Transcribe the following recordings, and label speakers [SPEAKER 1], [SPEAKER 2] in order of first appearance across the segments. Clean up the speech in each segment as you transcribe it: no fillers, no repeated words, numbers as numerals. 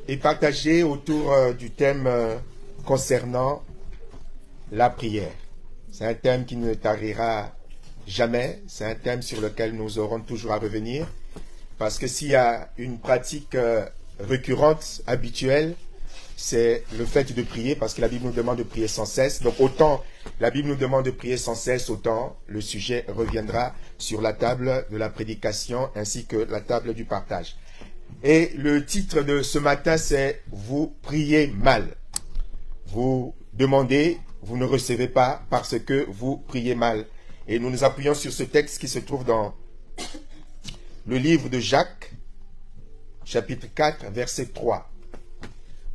[SPEAKER 1] et partager autour du thème concernant la prière. C'est un thème qui ne tarira jamais, c'est un thème sur lequel nous aurons toujours à revenir, parce que s'il y a une pratique récurrente, habituelle, c'est le fait de prier, parce que la Bible nous demande de prier sans cesse. Donc autant la Bible nous demande de prier sans cesse, autant le sujet reviendra sur la table de la prédication ainsi que la table du partage. Et le titre de ce matin, c'est « Vous priez mal ». Vous demandez, vous ne recevez pas parce que vous priez mal. Et nous nous appuyons sur ce texte qui se trouve dans le livre de Jacques, chapitre 4, verset 3.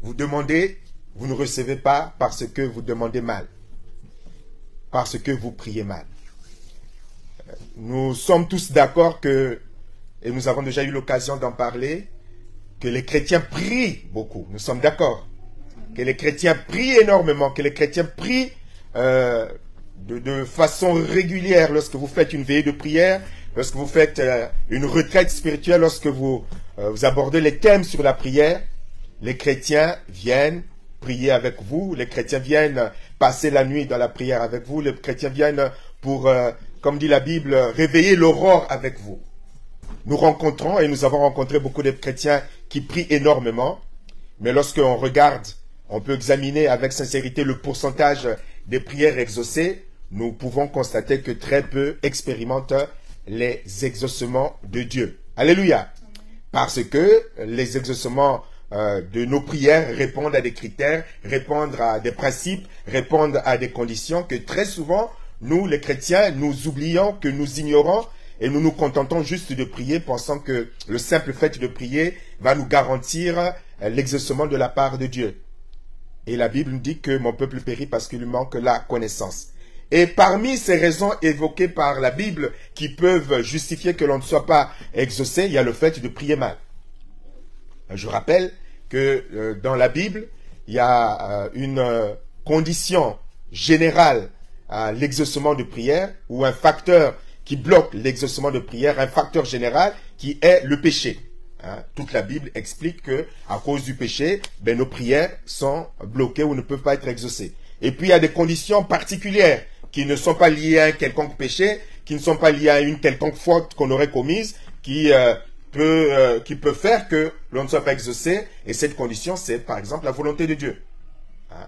[SPEAKER 1] Vous demandez, vous ne recevez pas parce que vous demandez mal, parce que vous priez mal. Nous sommes tous d'accord que, et nous avons déjà eu l'occasion d'en parler, que les chrétiens prient beaucoup. Nous sommes d'accord que les chrétiens prient énormément, que les chrétiens prient de façon régulière lorsque vous faites une veillée de prière, lorsque vous faites une retraite spirituelle, lorsque vous abordez les thèmes sur la prière. Les chrétiens viennent prier avec vous, les chrétiens viennent passer la nuit dans la prière avec vous, les chrétiens viennent pour, comme dit la Bible, réveiller l'aurore avec vous. Nous rencontrons, et nous avons rencontré beaucoup de chrétiens qui prient énormément, mais lorsqu'on regarde, on peut examiner avec sincérité le pourcentage des prières exaucées, nous pouvons constater que très peu expérimentent les exaucements de Dieu. Alléluia! Parce que les exaucements de nos prières répondent à des critères, répondent à des principes, répondent à des conditions que très souvent, nous les chrétiens, nous oublions, que nous ignorons et nous nous contentons juste de prier pensant que le simple fait de prier va nous garantir l'exaucement de la part de Dieu. Et la Bible nous dit que mon peuple périt parce qu'il lui manque la connaissance. Et parmi ces raisons évoquées par la Bible qui peuvent justifier que l'on ne soit pas exaucé, il y a le fait de prier mal. Je rappelle que dans la Bible, il y a une condition générale à l'exaucement de prière, ou un facteur qui bloque l'exaucement de prière, un facteur général qui est le péché. Toute la Bible explique que à cause du péché, nos prières sont bloquées ou ne peuvent pas être exaucées. Et puis il y a des conditions particulières qui ne sont pas liées à un quelconque péché, qui ne sont pas liées à une quelconque faute qu'on aurait commise, qui peut faire que l'on ne soit pas exaucé, et cette condition, c'est par exemple la volonté de Dieu.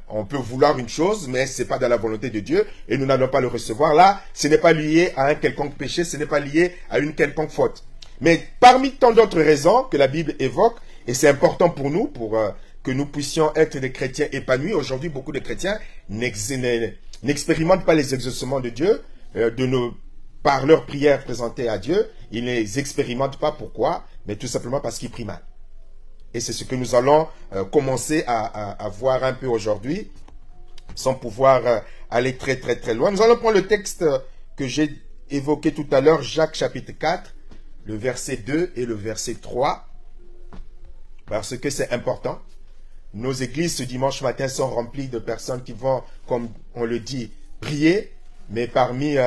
[SPEAKER 1] On peut vouloir une chose, mais ce n'est pas dans la volonté de Dieu, et nous n'allons pas le recevoir. Là, ce n'est pas lié à un quelconque péché, ce n'est pas lié à une quelconque faute. Mais parmi tant d'autres raisons que la Bible évoque, et c'est important pour nous, pour que nous puissions être des chrétiens épanouis, aujourd'hui beaucoup de chrétiens n'expérimentent pas les exaucements de Dieu, par leur prière présentée à Dieu, ils ne les expérimentent pas. Pourquoi? Mais tout simplement parce qu'ils prient mal. Et c'est ce que nous allons commencer à voir un peu aujourd'hui, sans pouvoir aller très très très loin. Nous allons prendre le texte que j'ai évoqué tout à l'heure, Jacques chapitre 4, le verset 2 et le verset 3, parce que c'est important. Nos églises ce dimanche matin sont remplies de personnes qui vont, comme on le dit, prier, mais parmi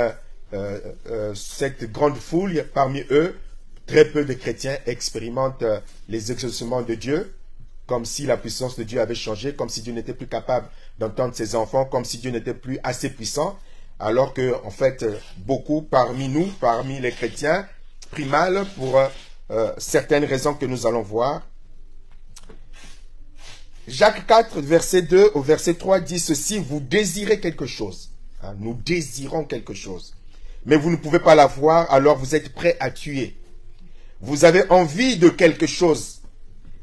[SPEAKER 1] cette grande foule, parmi eux, très peu de chrétiens expérimentent les exaucements de Dieu, comme si la puissance de Dieu avait changé, comme si Dieu n'était plus capable d'entendre ses enfants, comme si Dieu n'était plus assez puissant, alors que, en fait, beaucoup parmi nous, parmi les chrétiens, prient mal pour certaines raisons que nous allons voir. Jacques 4, verset 2 au verset 3 dit ceci: vous désirez quelque chose. Nous désirons quelque chose. Mais vous ne pouvez pas l'avoir, alors vous êtes prêts à tuer. Vous avez envie de quelque chose,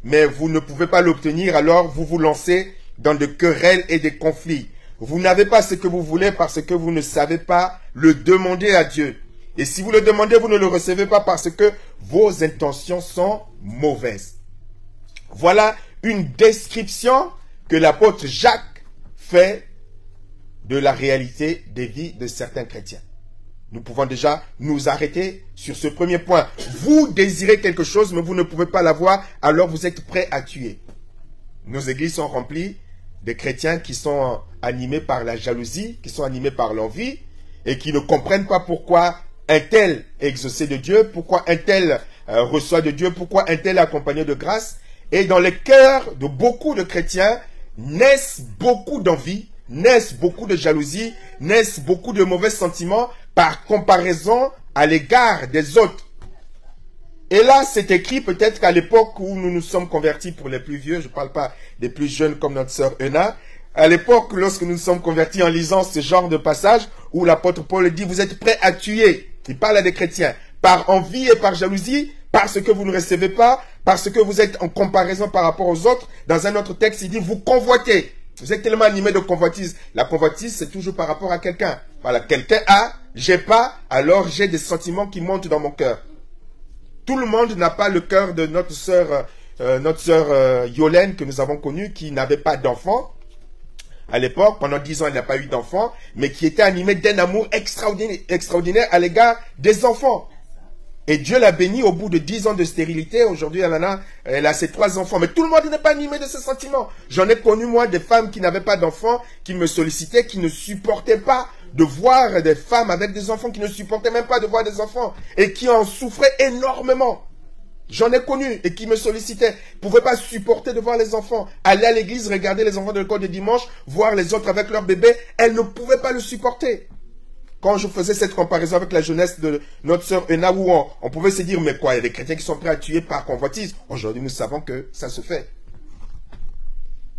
[SPEAKER 1] mais vous ne pouvez pas l'obtenir, alors vous vous lancez dans des querelles et des conflits. Vous n'avez pas ce que vous voulez parce que vous ne savez pas le demander à Dieu. Et si vous le demandez, vous ne le recevez pas parce que vos intentions sont mauvaises. Voilà une description que l'apôtre Jacques fait de la réalité des vies de certains chrétiens. Nous pouvons déjà nous arrêter sur ce premier point. Vous désirez quelque chose, mais vous ne pouvez pas l'avoir, alors vous êtes prêts à tuer. Nos églises sont remplies de chrétiens qui sont animés par la jalousie, qui sont animés par l'envie, et qui ne comprennent pas pourquoi un tel est exaucé de Dieu, pourquoi un tel reçoit de Dieu, pourquoi un tel est accompagné de grâce, Et dans les cœurs de beaucoup de chrétiens, naissent beaucoup d'envie, naissent beaucoup de jalousie, naissent beaucoup de mauvais sentiments par comparaison à l'égard des autres. Et là, c'est écrit peut-être qu'à l'époque où nous nous sommes convertis, pour les plus vieux, je ne parle pas des plus jeunes comme notre sœur Euna, à l'époque, lorsque nous nous sommes convertis en lisant ce genre de passage, où l'apôtre Paul dit, vous êtes prêts à tuer, il parle à des chrétiens, par envie et par jalousie, parce que vous ne recevez pas, parce que vous êtes en comparaison par rapport aux autres. Dans un autre texte, il dit, vous convoitez. Vous êtes tellement animé de convoitise. La convoitise, c'est toujours par rapport à quelqu'un. Voilà, quelqu'un a, j'ai pas, alors j'ai des sentiments qui montent dans mon cœur. Tout le monde n'a pas le cœur de notre sœur Yolène que nous avons connue, qui n'avait pas d'enfant. À l'époque, pendant 10 ans, elle n'a pas eu d'enfant, mais qui était animée d'un amour extraordinaire à l'égard des enfants. Et Dieu l'a bénie au bout de 10 ans de stérilité. Aujourd'hui, elle a ses 3 enfants. Mais tout le monde n'est pas animé de ce sentiment. J'en ai connu, moi, des femmes qui n'avaient pas d'enfants, qui me sollicitaient, qui ne supportaient pas de voir des femmes avec des enfants, qui ne supportaient même pas de voir des enfants, et qui en souffraient énormément. J'en ai connu, et qui me sollicitaient, ne pouvaient pas supporter de voir les enfants. Aller à l'église, regarder les enfants de l'école de dimanche, voir les autres avec leurs bébés, elles ne pouvaient pas le supporter. Quand je faisais cette comparaison avec la jeunesse de notre sœur Euna, où on pouvait se dire, mais quoi, il y a des chrétiens qui sont prêts à tuer par convoitise. Aujourd'hui, nous savons que ça se fait.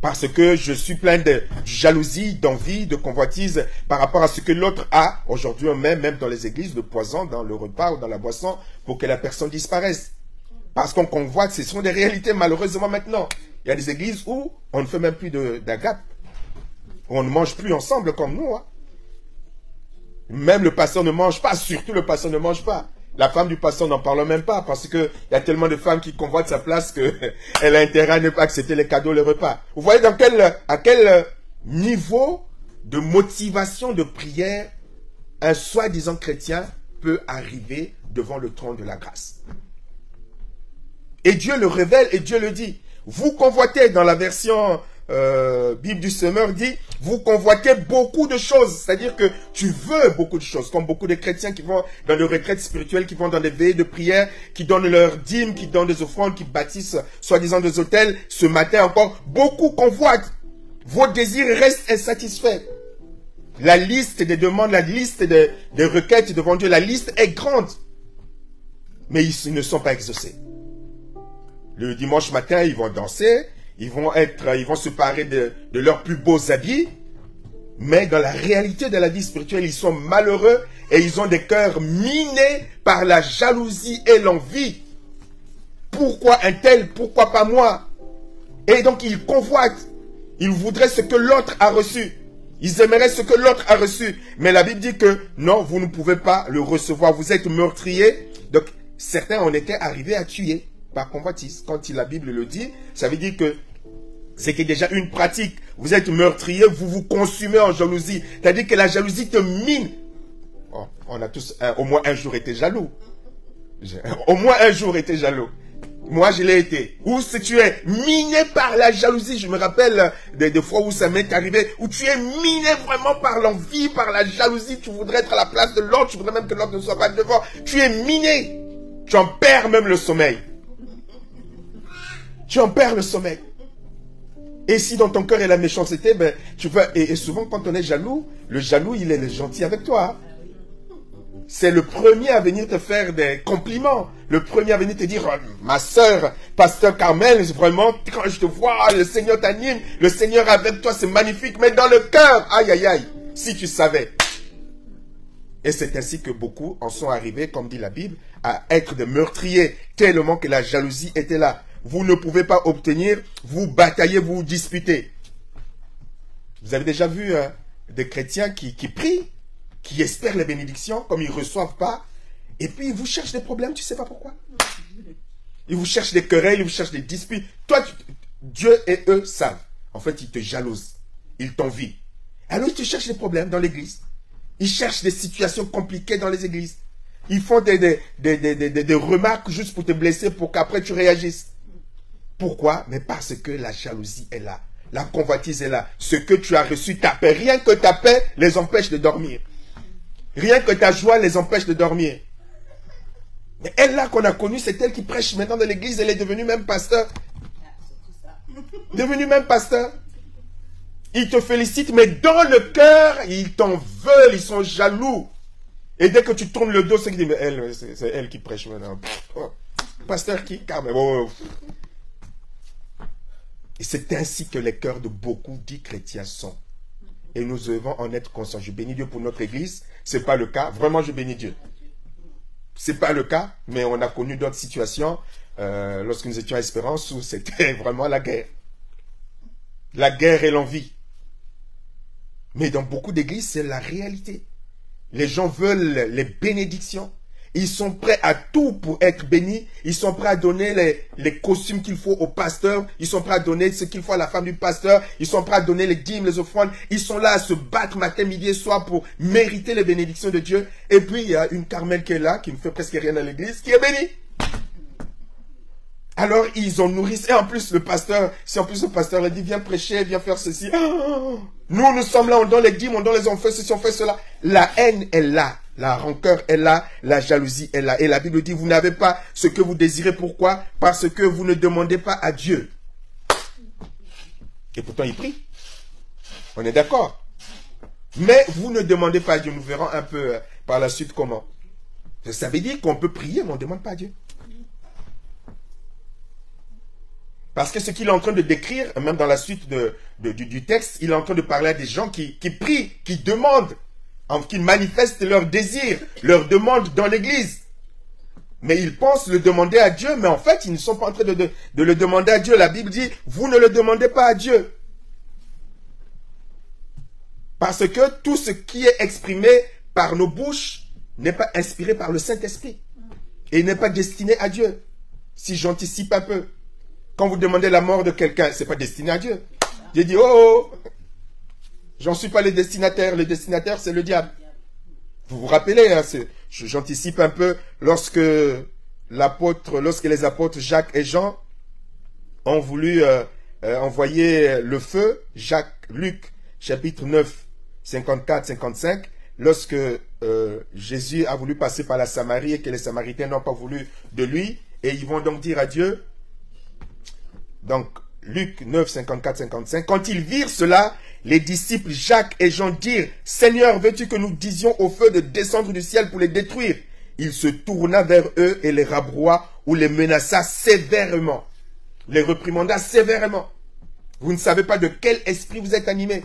[SPEAKER 1] Parce que je suis plein de jalousie, d'envie, de convoitise par rapport à ce que l'autre a. Aujourd'hui, on met même dans les églises le poison dans le repas ou dans la boisson pour que la personne disparaisse. Parce qu'on convoite, ce sont des réalités malheureusement maintenant. Il y a des églises où on ne fait même plus d'agape. On ne mange plus ensemble comme nous, hein. Même le pasteur ne mange pas, surtout le pasteur ne mange pas. La femme du pasteur n'en parle même pas, parce qu'il y a tellement de femmes qui convoitent sa place qu'elle a intérêt à ne pas accepter les cadeaux, les repas. Vous voyez à quel niveau de motivation de prière un soi-disant chrétien peut arriver devant le trône de la grâce. Et Dieu le révèle et Dieu le dit. Vous convoitez, dans la version Bible du Semeur dit, vous convoitez beaucoup de choses, c'est-à-dire que tu veux beaucoup de choses, comme beaucoup de chrétiens qui vont dans des retraites spirituelles, qui vont dans des veillées de prière, qui donnent leurs dîmes, qui donnent des offrandes, qui bâtissent soi-disant des hôtels. Ce matin encore, beaucoup convoitent. Vos désirs restent insatisfaits. La liste des demandes, la liste des requêtes devant Dieu, la liste est grande, mais ils ne sont pas exaucés. Le dimanche matin, ils vont danser, ils vont se parer de leurs plus beaux habits, mais dans la réalité de la vie spirituelle, ils sont malheureux et ils ont des cœurs minés par la jalousie et l'envie. Pourquoi un tel? Pourquoi pas moi? Et donc ils convoitent. Ils voudraient ce que l'autre a reçu. Ils aimeraient ce que l'autre a reçu. Mais la Bible dit que non, vous ne pouvez pas le recevoir. Vous êtes meurtriers. Donc certains en étaient arrivés à tuer par convoitise. Quand la Bible le dit, ça veut dire que c'est déjà une pratique. Vous êtes meurtrier, vous vous consumez en jalousie. C'est-à-dire que la jalousie te mine. Oh, on a tous au moins un jour été jaloux. Au moins un jour été jaloux. Moi, je l'ai été. Ou si tu es miné par la jalousie, je me rappelle des fois où ça m'est arrivé, où tu es miné vraiment par l'envie, par la jalousie, tu voudrais être à la place de l'autre, tu voudrais même que l'autre ne soit pas devant. Tu es miné. Tu en perds même le sommeil. Tu en perds le sommeil. Et si dans ton cœur est la méchanceté, ben, tu vas, et souvent quand on est jaloux, le jaloux, il est le gentil avec toi. C'est le premier à venir te faire des compliments. Le premier à venir te dire, oh, ma sœur, pasteur Carmel, vraiment, quand je te vois, le Seigneur t'anime, le Seigneur avec toi, c'est magnifique, mais dans le cœur, aïe, aïe, aïe, si tu savais. Et c'est ainsi que beaucoup en sont arrivés, comme dit la Bible, à être des meurtriers, tellement que la jalousie était là. Vous ne pouvez pas obtenir, vous bataillez, vous disputez. Vous avez déjà vu des chrétiens qui prient, qui espèrent les bénédictions, comme ils ne reçoivent pas, et puis ils vous cherchent des problèmes, tu ne sais pas pourquoi. Ils vous cherchent des querelles, ils vous cherchent des disputes. Toi, Dieu et eux savent. En fait, ils te jalousent, ils t'envient. Alors ils te cherchent des problèmes dans l'église. Ils cherchent des situations compliquées dans les églises. Ils font des remarques juste pour te blesser, pour qu'après tu réagisses. Pourquoi? Mais parce que la jalousie est là. La convoitise est là. Ce que tu as reçu, ta paix. Rien que ta paix les empêche de dormir. Rien que ta joie les empêche de dormir. Mais elle là qu'on a connue, c'est elle qui prêche maintenant dans l'église. Elle est devenue même pasteur. devenu même pasteur. Ils te félicitent, mais dans le cœur, ils t'en veulent, ils sont jaloux. Et dès que tu tournes le dos, c'est qui dit, mais elle, c'est elle qui prêche maintenant. Oh, pasteur qui, quand même. Oh. Et c'est ainsi que les cœurs de beaucoup dits chrétiens sont. Et nous devons en être conscients. Je bénis Dieu pour notre église. Ce n'est pas le cas. Vraiment, je bénis Dieu. Ce n'est pas le cas, mais on a connu d'autres situations lorsque nous étions à Espérance où c'était vraiment la guerre. La guerre et l'envie. Mais dans beaucoup d'églises, c'est la réalité. Les gens veulent les bénédictions. Ils sont prêts à tout pour être bénis. Ils sont prêts à donner les costumes qu'il faut au pasteur. Ils sont prêts à donner ce qu'il faut à la femme du pasteur. Ils sont prêts à donner les dîmes, les offrandes. Ils sont là à se battre matin, midi et soir pour mériter les bénédictions de Dieu. Et puis, il y a une Carmel qui est là, qui ne fait presque rien à l'église, qui est bénie. Alors, ils en nourrissent. Et en plus, le pasteur, si en plus le pasteur leur dit, viens prêcher, viens faire ceci. Oh, nous sommes là, on donne les dîmes, on donne les offrandes, ceci, on fait cela. La haine est là. La rancœur est là, la jalousie est là. Et la Bible dit, vous n'avez pas ce que vous désirez. Pourquoi? Parce que vous ne demandez pas à Dieu. Et pourtant, il prie. On est d'accord. Mais vous ne demandez pas à Dieu. Nous verrons un peu par la suite comment. Ça veut dire qu'on peut prier, mais on ne demande pas à Dieu. Parce que ce qu'il est en train de décrire, même dans la suite du texte, il est en train de parler à des gens qui prient, qui demandent, qui manifestent leur désir, leur demande dans l'église. Mais ils pensent le demander à Dieu, mais en fait, ils ne sont pas en train de le demander à Dieu. La Bible dit, vous ne le demandez pas à Dieu. Parce que tout ce qui est exprimé par nos bouches n'est pas inspiré par le Saint-Esprit. Et n'est pas destiné à Dieu. Si j'anticipe un peu. Quand vous demandez la mort de quelqu'un, ce n'est pas destiné à Dieu. Dieu dit, oh, j'en suis pas le destinataire. Le destinataire, c'est le diable. Vous vous rappelez, hein, j'anticipe un peu, lorsque les apôtres Jacques et Jean ont voulu envoyer le feu, Luc, chapitre 9, 54-55, lorsque Jésus a voulu passer par la Samarie et que les Samaritains n'ont pas voulu de lui, et ils vont donc dire à Dieu, donc, Luc 9, 54-55, quand ils virent cela, les disciples Jacques et Jean dirent, « Seigneur, veux-tu que nous disions au feu de descendre du ciel pour les détruire ?» Il se tourna vers eux et les rabroua ou les menaça sévèrement. Les réprimanda sévèrement. Vous ne savez pas de quel esprit vous êtes animés.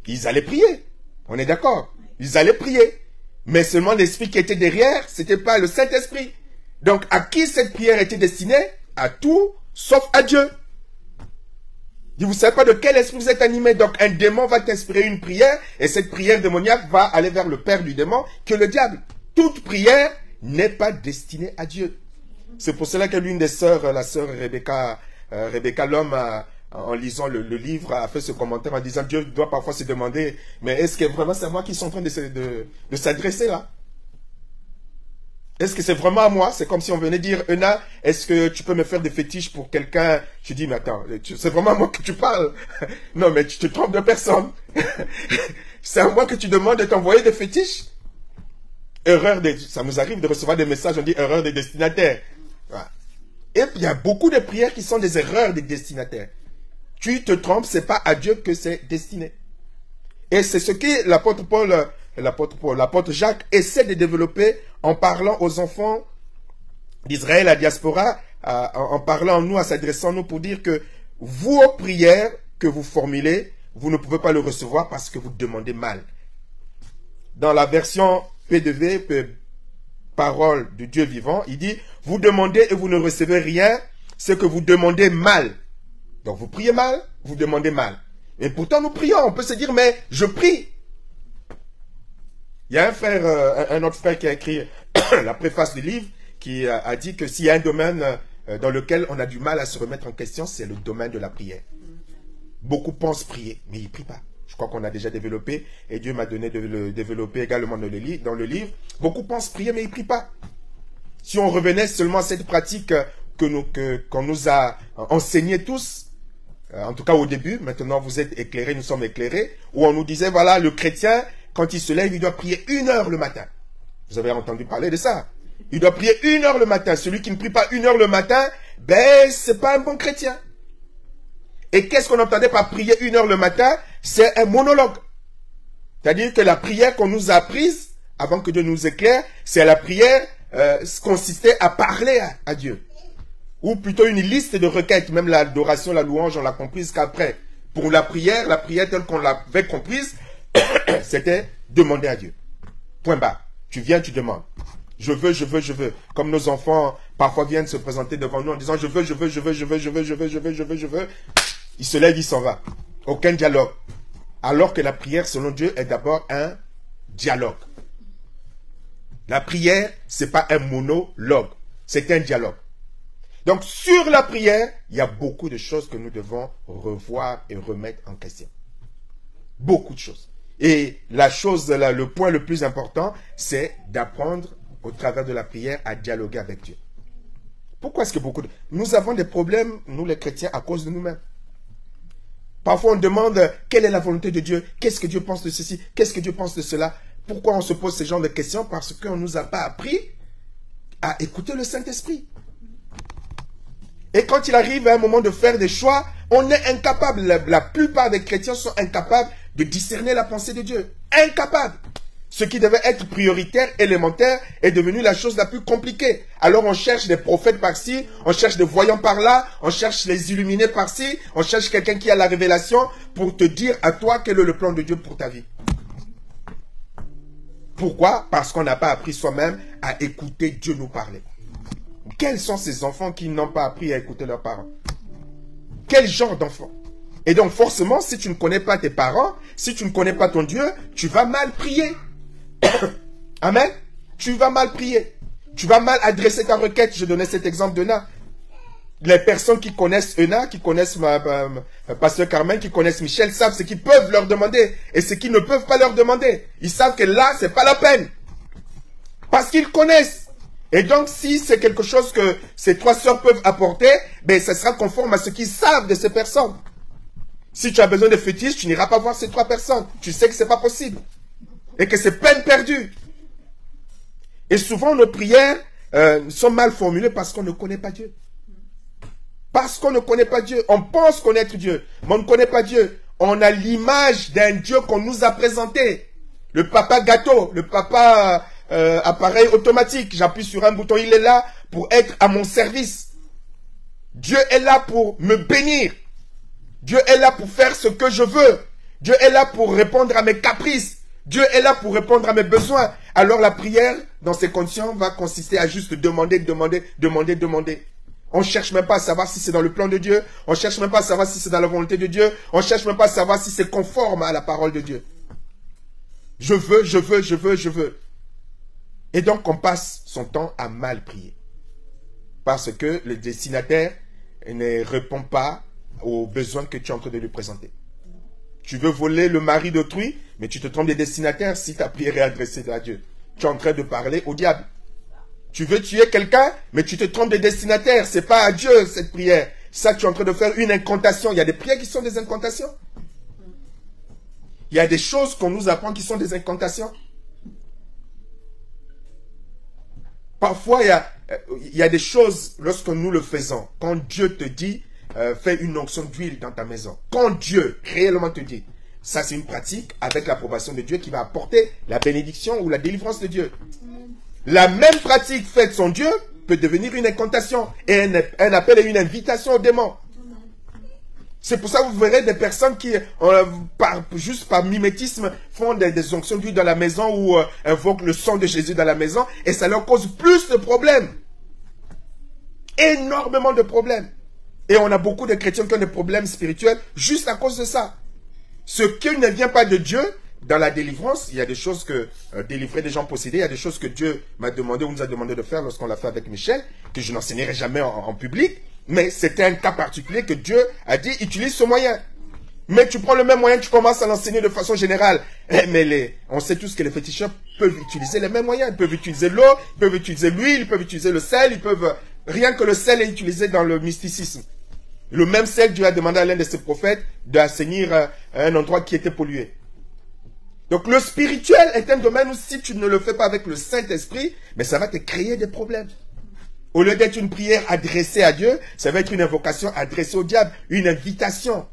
[SPEAKER 1] Ils allaient prier. On est d'accord. Ils allaient prier. Mais seulement l'esprit qui était derrière, ce n'était pas le Saint-Esprit. Donc, à qui cette prière était destinée? À tout, sauf à Dieu. Vous ne savez pas de quel esprit vous êtes animé. Donc un démon va t'inspirer une prière et cette prière démoniaque va aller vers le père du démon qui est le diable. Toute prière n'est pas destinée à Dieu. C'est pour cela que l'une des sœurs, la sœur Rebecca Lhomme, en lisant le livre, a fait ce commentaire en disant, Dieu doit parfois se demander, mais est-ce que vraiment c'est à moi qui sont en train de s'adresser là? Est-ce que c'est vraiment à moi? C'est comme si on venait dire, Euna, est-ce que tu peux me faire des fétiches pour quelqu'un? Je dis, mais attends, c'est vraiment à moi que tu parles. Non, mais tu te trompes de personne. C'est à moi que tu demandes de t'envoyer des fétiches? Ça nous arrive de recevoir des messages, on dit erreur des destinataires. Voilà. Et puis, il y a beaucoup de prières qui sont des erreurs des destinataires. Tu te trompes, c'est pas à Dieu que c'est destiné. Et c'est ce que l'apôtre Jacques essaie de développer en parlant aux enfants d'Israël, à la diaspora, en parlant nous, en s'adressant nous pour dire que vos prières que vous formulez, vous ne pouvez pas le recevoir parce que vous demandez mal. Dans la version PDV, parole de Dieu vivant, il dit, vous demandez et vous ne recevez rien, c'est que vous demandez mal. Donc vous priez mal, vous demandez mal. Et pourtant nous prions, on peut se dire, mais je prie. Il y a un autre frère qui a écrit la préface du livre, qui a dit que s'il y a un domaine dans lequel on a du mal à se remettre en question, c'est le domaine de la prière. Beaucoup pensent prier, mais ils ne prient pas. Je crois qu'on a déjà développé, et Dieu m'a donné de le développer également dans le livre. Beaucoup pensent prier, mais ils ne prient pas. Si on revenait seulement à cette pratique qu'on nous a enseigné tous, en tout cas au début, maintenant vous êtes éclairés, nous sommes éclairés, où on nous disait, voilà, le chrétien, quand il se lève, il doit prier 1 heure le matin. Vous avez entendu parler de ça. Il doit prier 1 heure le matin. Celui qui ne prie pas 1 heure le matin, ben, c'est pas un bon chrétien. Et qu'est-ce qu'on entendait par prier 1 heure le matin? C'est un monologue. C'est-à-dire que la prière qu'on nous a apprise, avant que Dieu nous éclaire, c'est la prière consistait à parler à Dieu. Ou plutôt une liste de requêtes. Même l'adoration, la louange, on l'a comprise qu'après. Pour la prière telle qu'on l'avait comprise, c'était demander à Dieu. Point barre. Tu viens, tu demandes. Je veux, je veux, je veux. Comme nos enfants parfois viennent se présenter devant nous en disant je veux, je veux, je veux, je veux, je veux, je veux, je veux, je veux, je veux. Il se lève, il s'en va. Aucun dialogue. Alors que la prière, selon Dieu, est d'abord un dialogue. La prière, c'est pas un monologue, c'est un dialogue. Donc, sur la prière, il y a beaucoup de choses que nous devons revoir et remettre en question. Beaucoup de choses. Et le point le plus important, c'est d'apprendre au travers de la prière à dialoguer avec Dieu. Pourquoi est-ce que nous avons des problèmes, nous les chrétiens, à cause de nous-mêmes? Parfois, on demande quelle est la volonté de Dieu, qu'est-ce que Dieu pense de ceci, qu'est-ce que Dieu pense de cela. Pourquoi on se pose ce genre de questions? Parce qu'on ne nous a pas appris à écouter le Saint-Esprit. Et quand il arrive à un moment de faire des choix, on est incapable. La plupart des chrétiens sont incapables de discerner la pensée de Dieu. Incapables. Ce qui devait être prioritaire, élémentaire, est devenu la chose la plus compliquée. Alors on cherche des prophètes par-ci, on cherche des voyants par-là, on cherche les illuminés par-ci, on cherche quelqu'un qui a la révélation pour te dire à toi quel est le plan de Dieu pour ta vie. Pourquoi? Parce qu'on n'a pas appris soi-même à écouter Dieu nous parler. Quels sont ces enfants qui n'ont pas appris à écouter leurs parents? Quel genre d'enfants? Et donc forcément, si tu ne connais pas tes parents, si tu ne connais pas ton Dieu, tu vas mal prier. Amen. Tu vas mal prier. Tu vas mal adresser ta requête. Je donnais cet exemple d'Euna. Les personnes qui connaissent Euna, qui connaissent Pasteur Carmen, qui connaissent Michel, savent ce qu'ils peuvent leur demander et ce qu'ils ne peuvent pas leur demander. Ils savent que là, c'est pas la peine. Parce qu'ils connaissent. Et donc, si c'est quelque chose que ces trois sœurs peuvent apporter, ben, ça sera conforme à ce qu'ils savent de ces personnes. Si tu as besoin de fétiches, tu n'iras pas voir ces trois personnes. Tu sais que c'est pas possible. Et que c'est peine perdue. Et souvent, nos prières sont mal formulées parce qu'on ne connaît pas Dieu. Parce qu'on ne connaît pas Dieu. On pense connaître Dieu, mais on ne connaît pas Dieu. On a l'image d'un Dieu qu'on nous a présenté. Le papa gâteau, le papa appareil automatique. J'appuie sur un bouton, il est là pour être à mon service. Dieu est là pour me bénir. Dieu est là pour faire ce que je veux. Dieu est là pour répondre à mes caprices. Dieu est là pour répondre à mes besoins. Alors la prière, dans ces conditions, va consister à juste demander, demander, demander, demander. On ne cherche même pas à savoir si c'est dans le plan de Dieu. On ne cherche même pas à savoir si c'est dans la volonté de Dieu. On ne cherche même pas à savoir si c'est conforme à la parole de Dieu. Je veux, je veux, je veux, je veux. Et donc on passe son temps à mal prier. Parce que le destinataire ne répond pas aux besoins que tu es en train de lui présenter. Tu veux voler le mari d'autrui, mais tu te trompes des destinataires si ta prière est adressée à Dieu. Tu es en train de parler au diable. Tu veux tuer quelqu'un, mais tu te trompes des destinataires. C'est pas à Dieu cette prière. Ça, tu es en train de faire une incantation. Il y a des prières qui sont des incantations. Il y a des choses qu'on nous apprend qui sont des incantations. Parfois, il y a des choses, lorsque nous le faisons, quand Dieu te dit, fais une onction d'huile dans ta maison. Quand Dieu réellement te dit, ça c'est une pratique avec l'approbation de Dieu qui va apporter la bénédiction ou la délivrance de Dieu. La même pratique faite sans Dieu peut devenir une incantation et un appel et une invitation au démon. C'est pour ça que vous verrez des personnes qui, juste par mimétisme, font des onctions d'huile dans la maison ou invoquent le sang de Jésus dans la maison et ça leur cause plus de problèmes. Énormément de problèmes. Et on a beaucoup de chrétiens qui ont des problèmes spirituels juste à cause de ça. Ce qui ne vient pas de Dieu, dans la délivrance, il y a des choses que délivrer des gens possédés, il y a des choses que Dieu m'a demandé ou nous a demandé de faire lorsqu'on l'a fait avec Michel, que je n'enseignerai jamais en public, mais c'était un cas particulier que Dieu a dit, utilise ce moyen. Mais tu prends le même moyen, tu commences à l'enseigner de façon générale. Mais on sait tous que les féticheurs peuvent utiliser les mêmes moyens. Ils peuvent utiliser l'eau, ils peuvent utiliser l'huile, ils peuvent utiliser le sel, ils peuvent... Rien que le sel est utilisé dans le mysticisme. Le même sel, Dieu a demandé à l'un de ses prophètes d'assainir un endroit qui était pollué. Donc le spirituel est un domaine où si tu ne le fais pas avec le Saint-Esprit, mais ça va te créer des problèmes. Au lieu d'être une prière adressée à Dieu, ça va être une invocation adressée au diable, une invitation.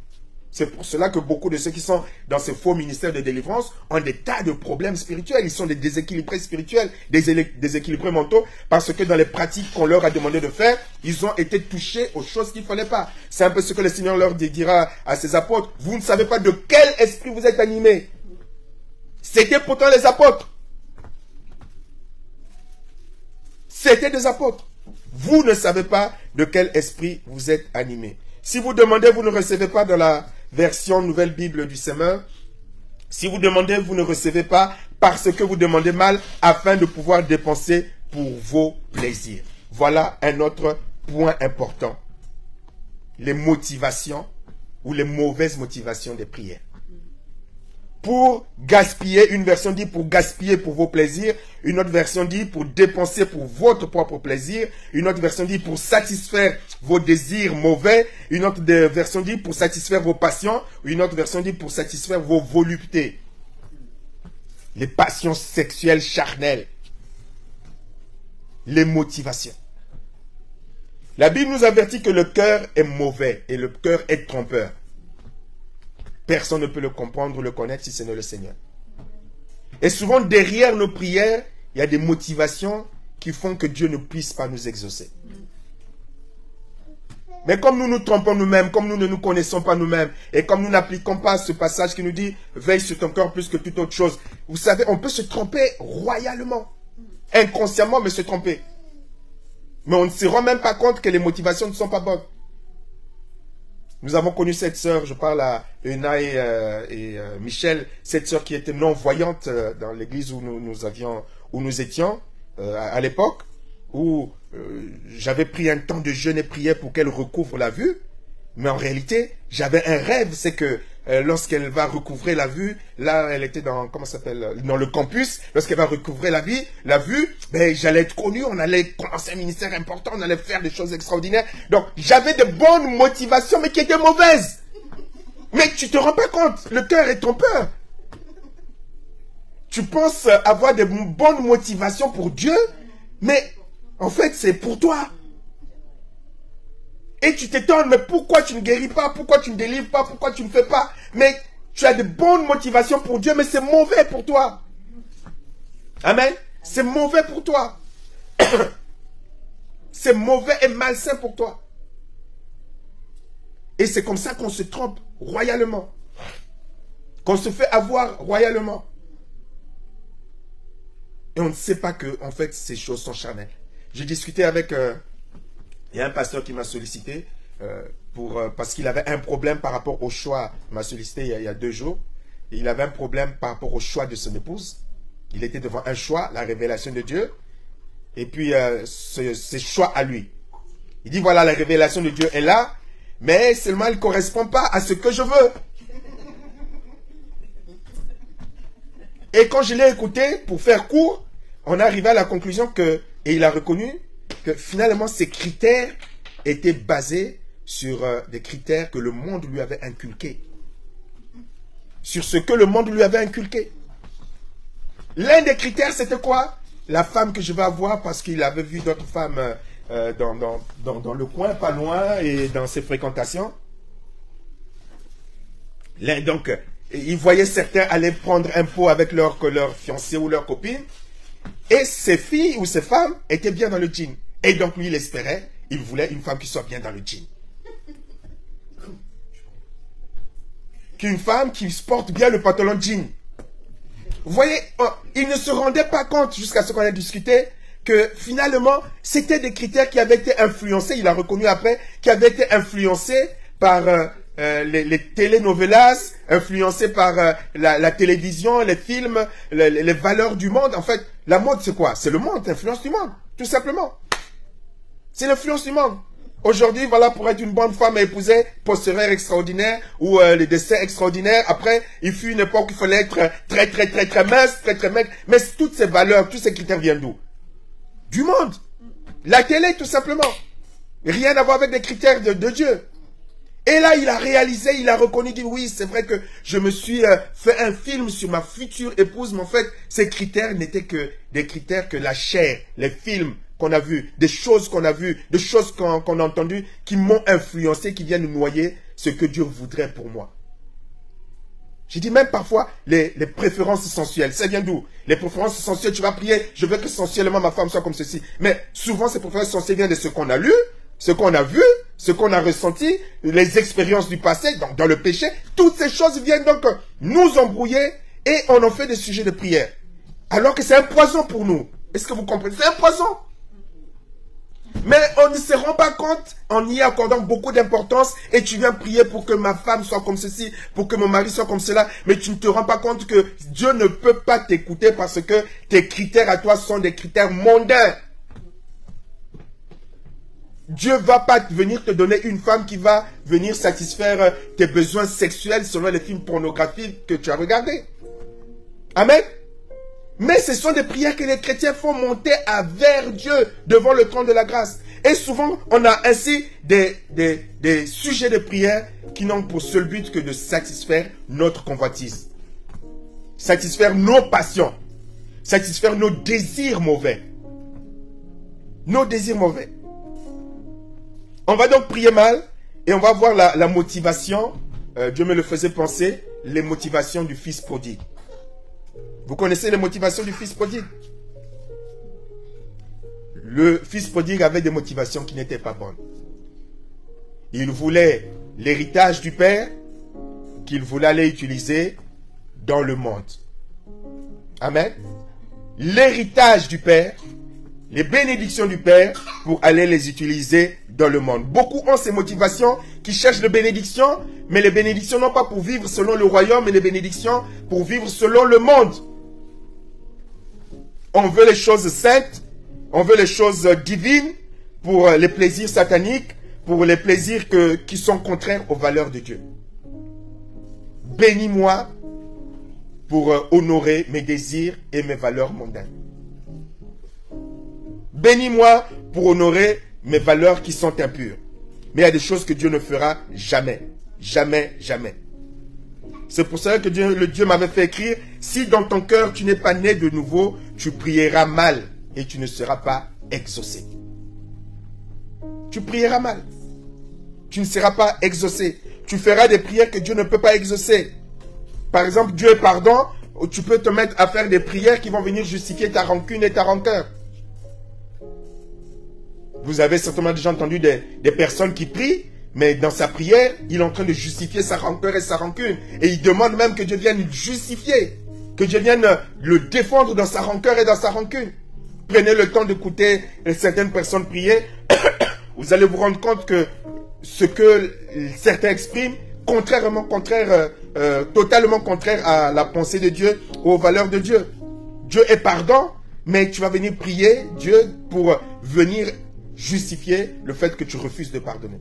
[SPEAKER 1] C'est pour cela que beaucoup de ceux qui sont dans ces faux ministères de délivrance ont des tas de problèmes spirituels. Ils sont des déséquilibrés spirituels, des déséquilibrés mentaux, parce que dans les pratiques qu'on leur a demandé de faire, ils ont été touchés aux choses qu'il ne fallait pas. C'est un peu ce que le Seigneur leur dira à ses apôtres. Vous ne savez pas de quel esprit vous êtes animés. C'était pourtant les apôtres. C'était des apôtres. Vous ne savez pas de quel esprit vous êtes animés. Si vous demandez, vous ne recevez pas dans la version Nouvelle Bible du Semeur. Si vous demandez, vous ne recevez pas parce que vous demandez mal afin de pouvoir dépenser pour vos plaisirs. Voilà un autre point important. Les motivations ou les mauvaises motivations des prières. Pour gaspiller, une version dit pour gaspiller pour vos plaisirs, une autre version dit pour dépenser pour votre propre plaisir, une autre version dit pour satisfaire vos désirs mauvais, une autre version dit pour satisfaire vos passions, une autre version dit pour satisfaire vos voluptés. Les passions sexuelles charnelles, les motivations. La Bible nous avertit que le cœur est mauvais et le cœur est trompeur. Personne ne peut le comprendre ou le connaître si ce n'est le Seigneur. Et souvent, derrière nos prières, il y a des motivations qui font que Dieu ne puisse pas nous exaucer. Mais comme nous nous trompons nous-mêmes, comme nous ne nous connaissons pas nous-mêmes, et comme nous n'appliquons pas ce passage qui nous dit « Veille sur ton cœur plus que toute autre chose », vous savez, on peut se tromper royalement, inconsciemment, mais se tromper. Mais on ne se rend même pas compte que les motivations ne sont pas bonnes. Nous avons connu cette sœur, je parle à Euna et Michel, cette sœur qui était non-voyante dans l'église où nous étions à l'époque, où j'avais pris un temps de jeûne et prière pour qu'elle recouvre la vue, mais en réalité, j'avais un rêve, c'est que lorsqu'elle va recouvrer la vue, là, elle était dans, comment ça s'appelle, dans le campus, lorsqu'elle va recouvrer la vue, ben, j'allais être connu, on allait commencer un ministère important, on allait faire des choses extraordinaires. Donc, j'avais de bonnes motivations, mais qui étaient mauvaises. Mais tu te rends pas compte, le cœur est trompeur. Tu penses avoir de bonnes motivations pour Dieu, mais en fait, c'est pour toi. Et tu t'étonnes, mais pourquoi tu ne guéris pas? Pourquoi tu ne délivres pas? Pourquoi tu ne fais pas? Mais tu as de bonnes motivations pour Dieu, mais c'est mauvais pour toi. Amen. C'est mauvais pour toi. C'est mauvais et malsain pour toi. Et c'est comme ça qu'on se trompe royalement. Qu'on se fait avoir royalement. Et on ne sait pas que, en fait, ces choses sont charnelles. J'ai discuté avec... il y a un pasteur qui m'a sollicité parce qu'il avait un problème par rapport au choix. Il m'a sollicité il y a 2 jours. Et il avait un problème par rapport au choix de son épouse. Il était devant un choix, la révélation de Dieu. Et puis, ce choix à lui. Il dit, voilà, la révélation de Dieu est là, mais seulement elle ne correspond pas à ce que je veux. Et quand je l'ai écouté, pour faire court, on est arrivé à la conclusion que, et il a reconnu, que finalement ces critères étaient basés sur des critères que le monde lui avait inculqués. Sur ce que le monde lui avait inculqué. L'un des critères, c'était quoi? La femme que je vais avoir, parce qu'il avait vu d'autres femmes dans le coin, pas loin, et dans ses fréquentations. Donc, il voyait certains aller prendre un pot avec leur fiancé ou leur copine, et ces filles ou ces femmes étaient bien dans le jean. Et donc, lui, il espérait, il voulait une femme qui soit bien dans le jean. Qu'une femme qui porte bien le pantalon jean. Vous voyez, il ne se rendait pas compte, jusqu'à ce qu'on ait discuté, que finalement, c'était des critères qui avaient été influencés, il a reconnu après, qui avaient été influencés par les telenovelas, influencés par la télévision, les films, les valeurs du monde. En fait, la mode, c'est quoi? C'est le monde, l'influence du monde, tout simplement. C'est l'influence du monde. Aujourd'hui, voilà, pour être une bonne femme à épouser, postérieur extraordinaire ou les dessins extraordinaires. Après, il fut une époque où il fallait être très mince, très maigre. Mais toutes ces valeurs, tous ces critères viennent d'où? Du monde. La télé, tout simplement. Rien à voir avec les critères de Dieu. Et là, il a réalisé, il a reconnu, il dit, oui, c'est vrai que je me suis fait un film sur ma future épouse, mais en fait, ces critères n'étaient que des critères que la chair, les films qu'on a vues, des choses qu'on a vues, des choses qu'on a entendues, qui m'ont influencé, qui viennent noyer ce que Dieu voudrait pour moi. J'ai dit même parfois les préférences sensuelles. Ça vient d'où? Les préférences sensuelles, tu vas prier, je veux que sensuellement ma femme soit comme ceci. Mais souvent ces préférences sensuelles viennent de ce qu'on a lu, ce qu'on a vu, ce qu'on a ressenti, les expériences du passé, donc dans le péché. Toutes ces choses viennent donc nous embrouiller et on en fait des sujets de prière. Alors que c'est un poison pour nous. Est-ce que vous comprenez? C'est un poison. Mais on ne se rend pas compte en y accordant beaucoup d'importance et tu viens prier pour que ma femme soit comme ceci, pour que mon mari soit comme cela, mais tu ne te rends pas compte que Dieu ne peut pas t'écouter parce que tes critères à toi sont des critères mondains. Dieu va pas venir te donner une femme qui va venir satisfaire tes besoins sexuels selon les films pornographiques que tu as regardés. Amen. Mais ce sont des prières que les chrétiens font monter vers Dieu devant le trône de la grâce. Et souvent, on a ainsi des sujets de prière qui n'ont pour seul but que de satisfaire notre convoitise. Satisfaire nos passions. Satisfaire nos désirs mauvais. Nos désirs mauvais. On va donc prier mal et on va voir la motivation. Dieu me le faisait penser, les motivations du fils prodigue. Vous connaissez les motivations du fils prodigue? Le fils prodigue avait des motivations qui n'étaient pas bonnes. Il voulait l'héritage du père qu'il voulait aller utiliser dans le monde. Amen. L'héritage du père, les bénédictions du père pour aller les utiliser dans le monde. Beaucoup ont ces motivations qui cherchent les bénédictions, mais les bénédictions non pas pour vivre selon le royaume, mais les bénédictions pour vivre selon le monde. On veut les choses saintes, on veut les choses divines pour les plaisirs sataniques, pour les plaisirs qui sont contraires aux valeurs de Dieu. Bénis-moi pour honorer mes désirs et mes valeurs mondaines. Bénis-moi pour honorer mes valeurs qui sont impures. Mais il y a des choses que Dieu ne fera jamais. Jamais, jamais. C'est pour ça que le Dieu m'avait fait écrire, si dans ton cœur tu n'es pas né de nouveau, tu prieras mal et tu ne seras pas exaucé. Tu prieras mal. Tu ne seras pas exaucé. Tu feras des prières que Dieu ne peut pas exaucer. Par exemple, Dieu est pardon, tu peux te mettre à faire des prières qui vont venir justifier ta rancune et ta rancœur. Vous avez certainement déjà entendu des personnes qui prient, mais dans sa prière, il est en train de justifier sa rancœur et sa rancune. Et il demande même que Dieu vienne justifier, que Dieu vienne le défendre dans sa rancœur et dans sa rancune. Prenez le temps d'écouter certaines personnes prier. Vous allez vous rendre compte que ce que certains expriment, totalement contraire à la pensée de Dieu, aux valeurs de Dieu. Dieu est pardon, mais tu vas venir prier Dieu pour venir justifier le fait que tu refuses de pardonner.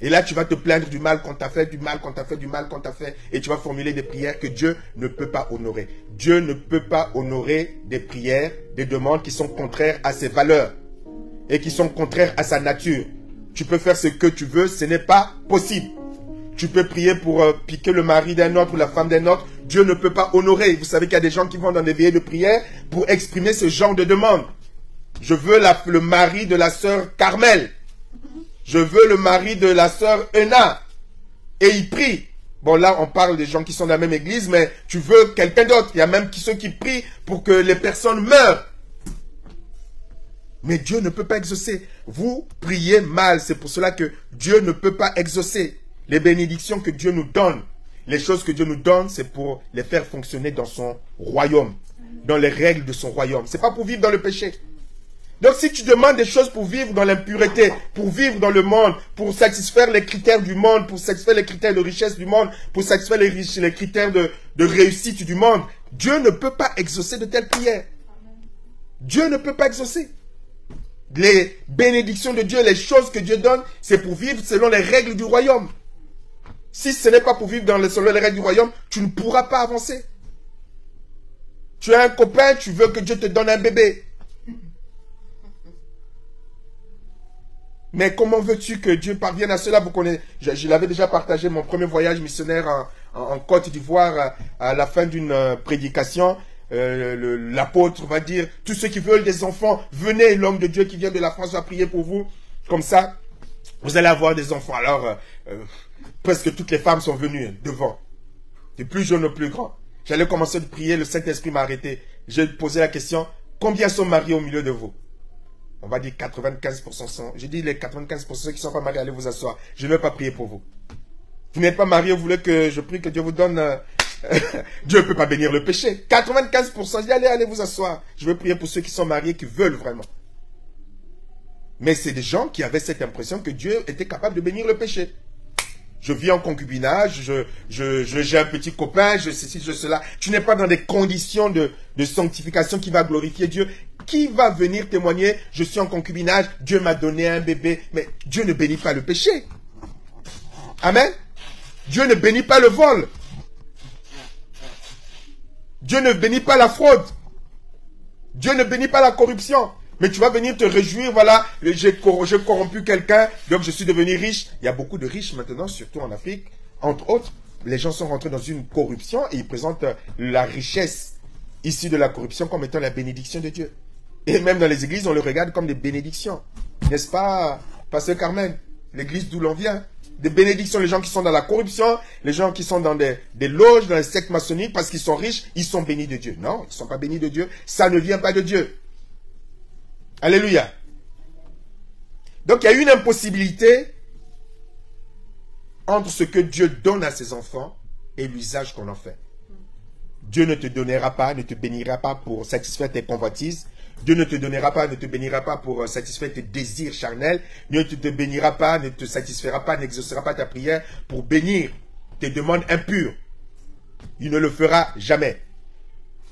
[SPEAKER 1] Et là, tu vas te plaindre du mal qu'on t'a fait, du mal qu'on t'a fait, du mal qu'on t'a fait. Et tu vas formuler des prières que Dieu ne peut pas honorer. Dieu ne peut pas honorer des prières, des demandes qui sont contraires à ses valeurs. Et qui sont contraires à sa nature. Tu peux faire ce que tu veux, ce n'est pas possible. Tu peux prier pour piquer le mari d'un autre ou la femme d'un autre. Dieu ne peut pas honorer. Vous savez qu'il y a des gens qui vont dans des veillées de prière pour exprimer ce genre de demande. Je veux le mari de la sœur Carmel. Je veux le mari de la sœur Ena. Et il prie. Bon, là, on parle des gens qui sont dans la même église, mais tu veux quelqu'un d'autre. Il y a même ceux qui prient pour que les personnes meurent. Mais Dieu ne peut pas exaucer. Vous priez mal. C'est pour cela que Dieu ne peut pas exaucer. Les bénédictions que Dieu nous donne, les choses que Dieu nous donne, c'est pour les faire fonctionner dans son royaume, dans les règles de son royaume. Ce n'est pas pour vivre dans le péché. Donc si tu demandes des choses pour vivre dans l'impureté, pour vivre dans le monde, pour satisfaire les critères du monde, pour satisfaire les critères de richesse du monde, pour satisfaire les critères de réussite du monde, Dieu ne peut pas exaucer de telles prières. Dieu ne peut pas exaucer. Les bénédictions de Dieu, les choses que Dieu donne, c'est pour vivre selon les règles du royaume. Si ce n'est pas pour vivre selon les règles du royaume, tu ne pourras pas avancer. Tu as un copain, tu veux que Dieu te donne un bébé. Mais comment veux-tu que Dieu parvienne à cela? Vous connaissez, je l'avais déjà partagé, mon premier voyage missionnaire en Côte d'Ivoire à la fin d'une prédication. l'apôtre va dire, tous ceux qui veulent des enfants, venez, l'homme de Dieu qui vient de la France va prier pour vous. Comme ça, vous allez avoir des enfants. Alors, presque toutes les femmes sont venues devant, du plus jeune au plus grand. J'allais commencer de prier, le Saint-Esprit m'a arrêté. J'ai posé la question, combien sont mariés au milieu de vous? On va dire 95% sont. J'ai dit les 95% ceux qui ne sont pas mariés, allez vous asseoir. Je ne vais pas prier pour vous. Vous n'êtes pas mariés, vous voulez que je prie que Dieu vous donne... Dieu ne peut pas bénir le péché. 95%, je dis allez vous asseoir. Je veux prier pour ceux qui sont mariés, qui veulent vraiment. Mais c'est des gens qui avaient cette impression que Dieu était capable de bénir le péché. Je vis en concubinage, j'ai un petit copain, je ceci, je cela. Tu n'es pas dans des conditions de sanctification qui va glorifier Dieu. Qui va venir témoigner, je suis en concubinage, Dieu m'a donné un bébé. Mais Dieu ne bénit pas le péché. Amen. Dieu ne bénit pas le vol. Dieu ne bénit pas la fraude. Dieu ne bénit pas la corruption. Mais tu vas venir te réjouir, voilà, j'ai corrompu quelqu'un, donc je suis devenu riche. Il y a beaucoup de riches maintenant, surtout en Afrique. Entre autres, les gens sont rentrés dans une corruption et ils présentent la richesse issue de la corruption comme étant la bénédiction de Dieu. Et même dans les églises, on le regarde comme des bénédictions. N'est-ce pas, Pasteur Carmen? L'église d'où l'on vient. Des bénédictions, les gens qui sont dans la corruption, les gens qui sont dans des loges, dans les sectes maçonniques, parce qu'ils sont riches, ils sont bénis de Dieu. Non, ils ne sont pas bénis de Dieu. Ça ne vient pas de Dieu. Alléluia. Donc, il y a une impossibilité entre ce que Dieu donne à ses enfants et l'usage qu'on en fait. Dieu ne te donnera pas, ne te bénira pas pour satisfaire tes convoitises. Dieu ne te donnera pas, ne te bénira pas pour satisfaire tes désirs charnels. Dieu ne te bénira pas, ne te satisfera pas, n'exaucera pas ta prière pour bénir tes demandes impures. Il ne le fera jamais.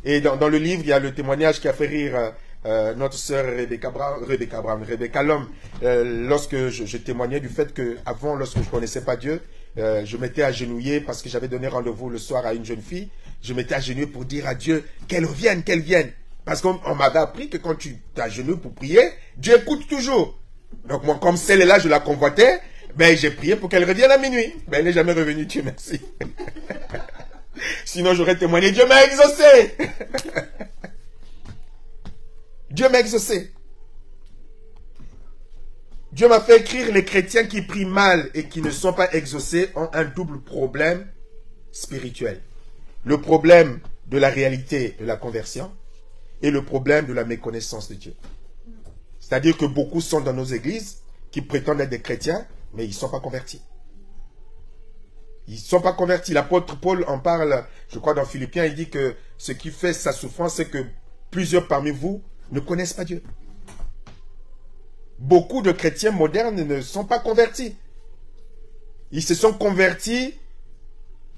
[SPEAKER 1] Et dans le livre, il y a le témoignage qui a fait rire notre sœur Rebecca Lhomme, lorsque je témoignais du fait que avant, lorsque je ne connaissais pas Dieu, je m'étais agenouillé parce que j'avais donné rendez-vous le soir à une jeune fille. Je m'étais agenouillé pour dire à Dieu qu'elle vienne, qu'elle vienne. Parce qu'on m'avait appris que quand tu t'agenouilles pour prier, Dieu écoute toujours. Donc moi, comme celle est là, je la convoitais, ben j'ai prié pour qu'elle revienne à minuit. Ben elle n'est jamais revenue, Dieu merci. Sinon j'aurais témoigné, Dieu m'a exaucé. Dieu m'a exaucé. Dieu m'a fait écrire, les chrétiens qui prient mal et qui ne sont pas exaucés ont un double problème spirituel. Le problème de la réalité de la conversion et le problème de la méconnaissance de Dieu. C'est-à-dire que beaucoup sont dans nos églises qui prétendent être des chrétiens, mais ils ne sont pas convertis. Ils ne sont pas convertis. L'apôtre Paul en parle, je crois dans Philippiens, il dit que ce qui fait sa souffrance, c'est que plusieurs parmi vous ne connaissent pas Dieu. Beaucoup de chrétiens modernes ne sont pas convertis. Ils se sont convertis